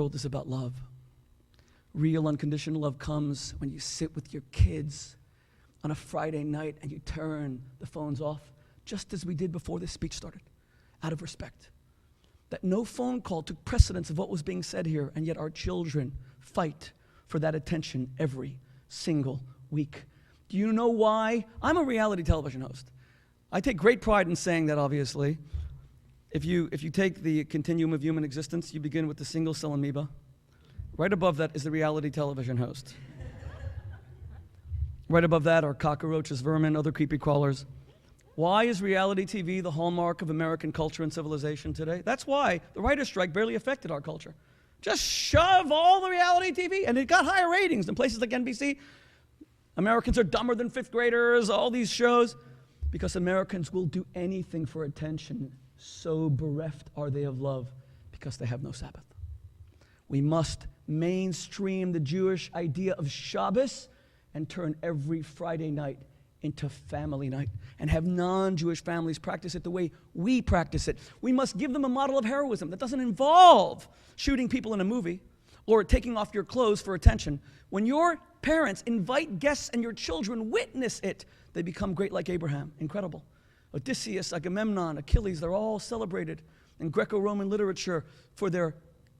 world is about love. Real unconditional love comes when you sit with your kids on a Friday night and you turn the phones off, just as we did before this speech started, out of respect. That no phone call took precedence of what was being said here, and yet our children fight for that attention every single week. Do you know why? I'm a reality television host. I take great pride in saying that, obviously. If you take the continuum of human existence, you begin with the single-cell amoeba. Right above that is the reality television host. Right above that are cockroaches, vermin, other creepy crawlers. Why is reality TV the hallmark of American culture and civilization today? That's why the writer's strike barely affected our culture. Just shove all the reality TV, and it got higher ratings in places like NBC. Americans are dumber than fifth graders, all these shows, because Americans will do anything for attention. So bereft are they of love because they have no Sabbath. We must mainstream the Jewish idea of Shabbos and turn every Friday night into family night and have non-Jewish families practice it the way we practice it. We must give them a model of heroism that doesn't involve shooting people in a movie or taking off your clothes for attention. When your parents invite guests and your children witness it, they become great like Abraham. Incredible. Odysseus, Agamemnon, Achilles, they're all celebrated in Greco-Roman literature for their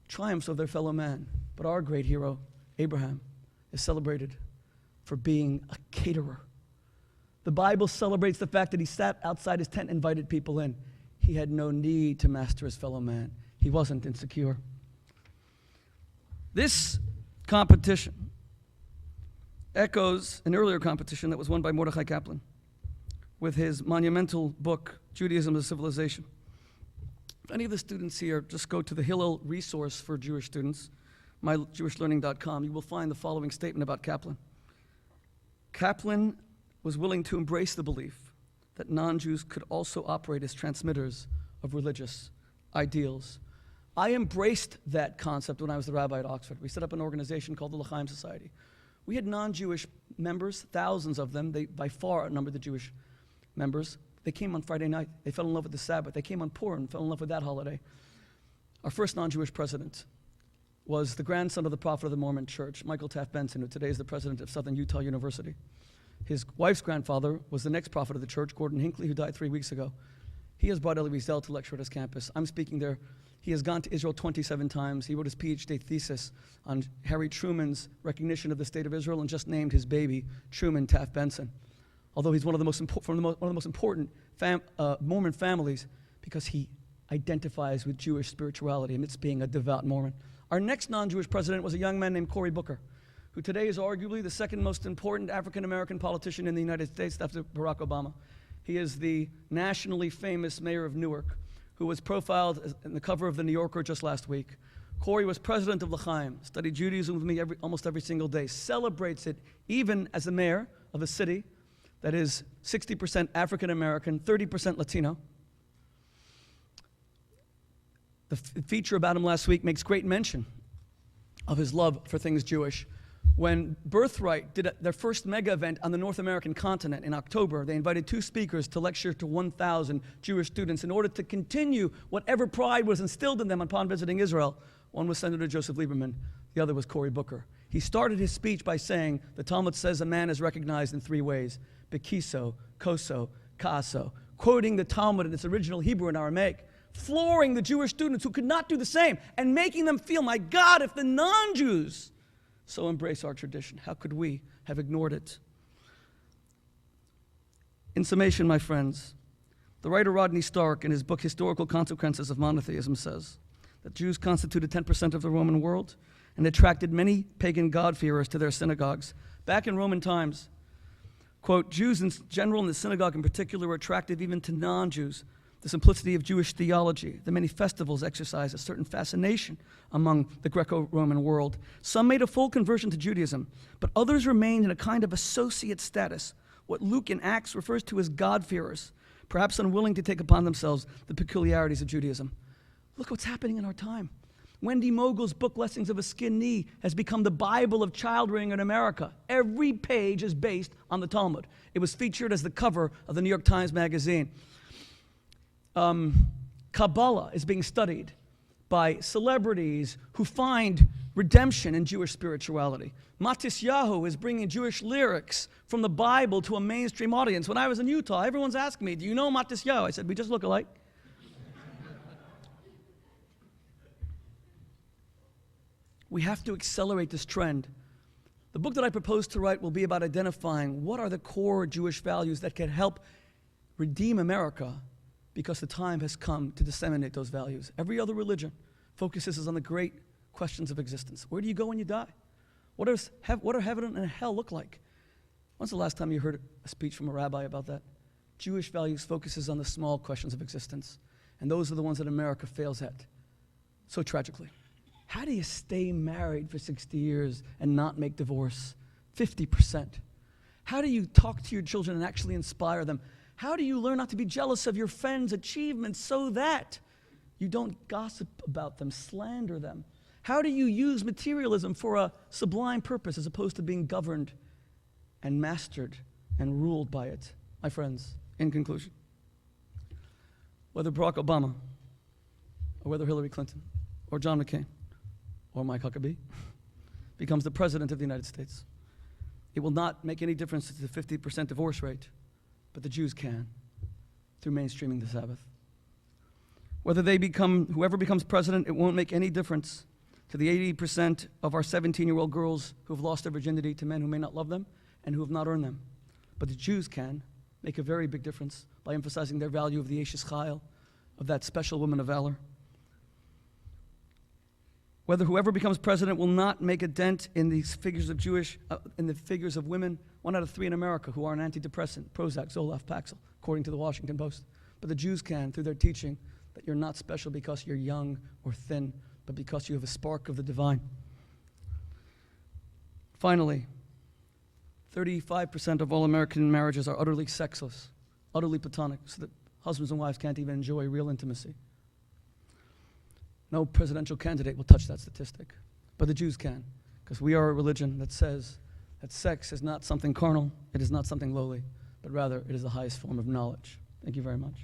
triumphs of their fellow man. But our great hero, Abraham, is celebrated for being a caterer. The Bible celebrates the fact that he sat outside his tent and invited people in. He had no need to master his fellow man. He wasn't insecure. This competition echoes an earlier competition that was won by Mordechai Kaplan with his monumental book, Judaism as a Civilization. If any of the students here just go to the Hillel resource for Jewish students, myjewishlearning.com, you will find the following statement about Kaplan. Kaplan was willing to embrace the belief that non-Jews could also operate as transmitters of religious ideals. I embraced that concept when I was the rabbi at Oxford. We set up an organization called the L'chaim Society. We had non-Jewish members, thousands of them. They by far outnumbered the Jewish members. They came on Friday night. They fell in love with the Sabbath. They came on Purim, fell in love with that holiday. Our first non-Jewish president was the grandson of the prophet of the Mormon Church, Michael Taft Benson, who today is the president of Southern Utah University. His wife's grandfather was the next prophet of the church, Gordon Hinckley, who died 3 weeks ago. He has brought Elie Wiesel to lecture at his campus. I'm speaking there. He has gone to Israel 27 times. He wrote his PhD thesis on Harry Truman's recognition of the state of Israel and just named his baby Truman Taft Benson. Although he's one of the most important Mormon families because he identifies with Jewish spirituality amidst being a devout Mormon. Our next non-Jewish president was a young man named Cory Booker, who today is arguably the second most important African-American politician in the United States after Barack Obama. He is the nationally famous mayor of Newark, who was profiled in the cover of The New Yorker just last week. Cory was president of L'chaim, studied Judaism with me almost every single day, celebrates it even as the mayor of a city that is 60% African-American, 30% Latino. The feature about him last week makes great mention of his love for things Jewish. When Birthright did their first mega event on the North American continent in October, they invited 2 speakers to lecture to 1,000 Jewish students in order to continue whatever pride was instilled in them upon visiting Israel. One was Senator Joseph Lieberman, the other was Cory Booker. He started his speech by saying, the Talmud says a man is recognized in 3 ways, bekiso, koso, kaaso, quoting the Talmud in its original Hebrew and Aramaic, flooring the Jewish students who could not do the same, and making them feel, my God, if the non-Jews so embrace our tradition, how could we have ignored it? In summation, my friends, the writer Rodney Stark, in his book Historical Consequences of Monotheism, says that Jews constituted 10% of the Roman world and attracted many pagan God-fearers to their synagogues. Back in Roman times, quote, Jews in general and the synagogue in particular were attractive even to non-Jews. The simplicity of Jewish theology, the many festivals exercised a certain fascination among the Greco-Roman world. Some made a full conversion to Judaism, but others remained in a kind of associate status, what Luke in Acts refers to as God-fearers, perhaps unwilling to take upon themselves the peculiarities of Judaism. Look what's happening in our time. Wendy Mogul's book, Blessings of a Skin Knee, has become the Bible of child rearing in America. Every page is based on the Talmud. It was featured as the cover of the New York Times Magazine. Kabbalah is being studied by celebrities who find redemption in Jewish spirituality. Matisyahu is bringing Jewish lyrics from the Bible to a mainstream audience. When I was in Utah, everyone's asking me, do you know Matisyahu? I said, we just look alike. We have to accelerate this trend. The book that I propose to write will be about identifying what are the core Jewish values that can help redeem America, because the time has come to disseminate those values. Every other religion focuses on the great questions of existence. Where do you go when you die? What do heaven and hell look like? When's the last time you heard a speech from a rabbi about that? Jewish values focuses on the small questions of existence, and those are the ones that America fails at so tragically. How do you stay married for 60 years and not make divorce? 50%. How do you talk to your children and actually inspire them? How do you learn not to be jealous of your friends' achievements so that you don't gossip about them, slander them? How do you use materialism for a sublime purpose as opposed to being governed and mastered and ruled by it? My friends, in conclusion, whether Barack Obama or whether Hillary Clinton or John McCain or Mike Huckabee becomes the president of the United States, it will not make any difference to the 50% divorce rate, but the Jews can, through mainstreaming the Sabbath. Whoever becomes president, it won't make any difference to the 80% of our 17-year-old girls who have lost their virginity to men who may not love them and who have not earned them. But the Jews can make a very big difference by emphasizing their value of the Eshes Chayil, of that special woman of valor. Whether whoever becomes president will not make a dent in these figures of in the figures of women, 1 out of 3 in America who are on antidepressant, Prozac, Zoloft, Paxil, according to the Washington Post. But the Jews can, through their teaching, that you're not special because you're young or thin, but because you have a spark of the divine. Finally, 35% of all American marriages are utterly sexless, utterly platonic, so that husbands and wives can't even enjoy real intimacy. No presidential candidate will touch that statistic, but the Jews can, because we are a religion that says that sex is not something carnal, it is not something lowly, but rather it is the highest form of knowledge. Thank you very much.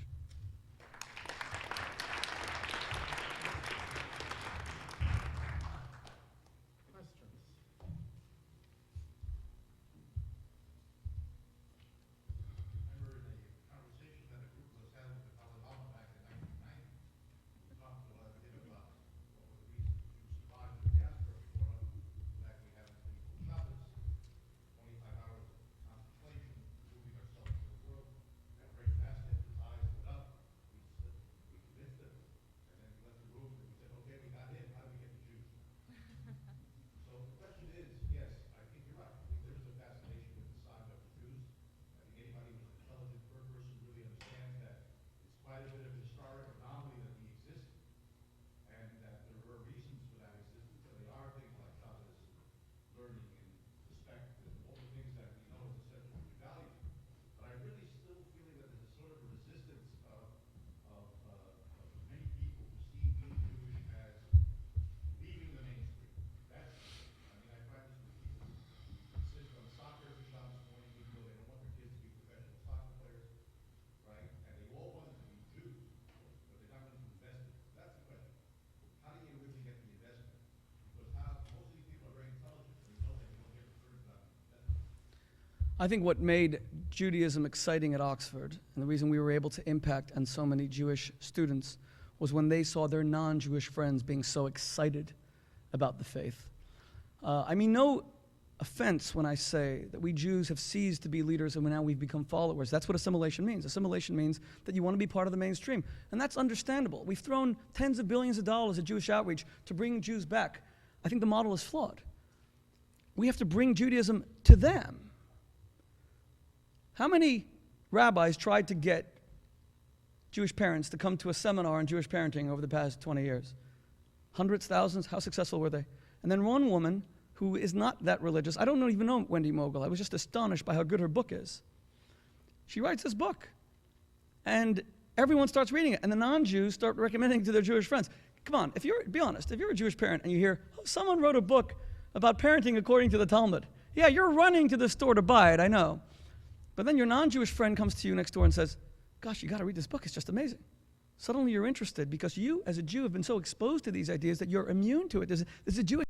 I think what made Judaism exciting at Oxford, and the reason we were able to impact on so many Jewish students, was when they saw their non-Jewish friends being so excited about the faith. I mean no offense when I say that we Jews have ceased to be leaders and now we've become followers. That's what assimilation means. Assimilation means that you want to be part of the mainstream. And that's understandable. We've thrown tens of billions of dollars at Jewish outreach to bring Jews back. I think the model is flawed. We have to bring Judaism to them. How many rabbis tried to get Jewish parents to come to a seminar on Jewish parenting over the past 20 years? Hundreds, thousands? How successful were they? And then one woman who is not that religious, I don't even know Wendy Mogul, I was just astonished by how good her book is. She writes this book, and everyone starts reading it, and the non-Jews start recommending it to their Jewish friends. Come on, be honest, if you're a Jewish parent and you hear, oh, someone wrote a book about parenting according to the Talmud, yeah, you're running to the store to buy it, I know. But then your non-Jewish friend comes to you next door and says, gosh, you got to read this book, it's just amazing. suddenly you're interested because you, as a Jew, have been so exposed to these ideas that you're immune to it. There's a Jewish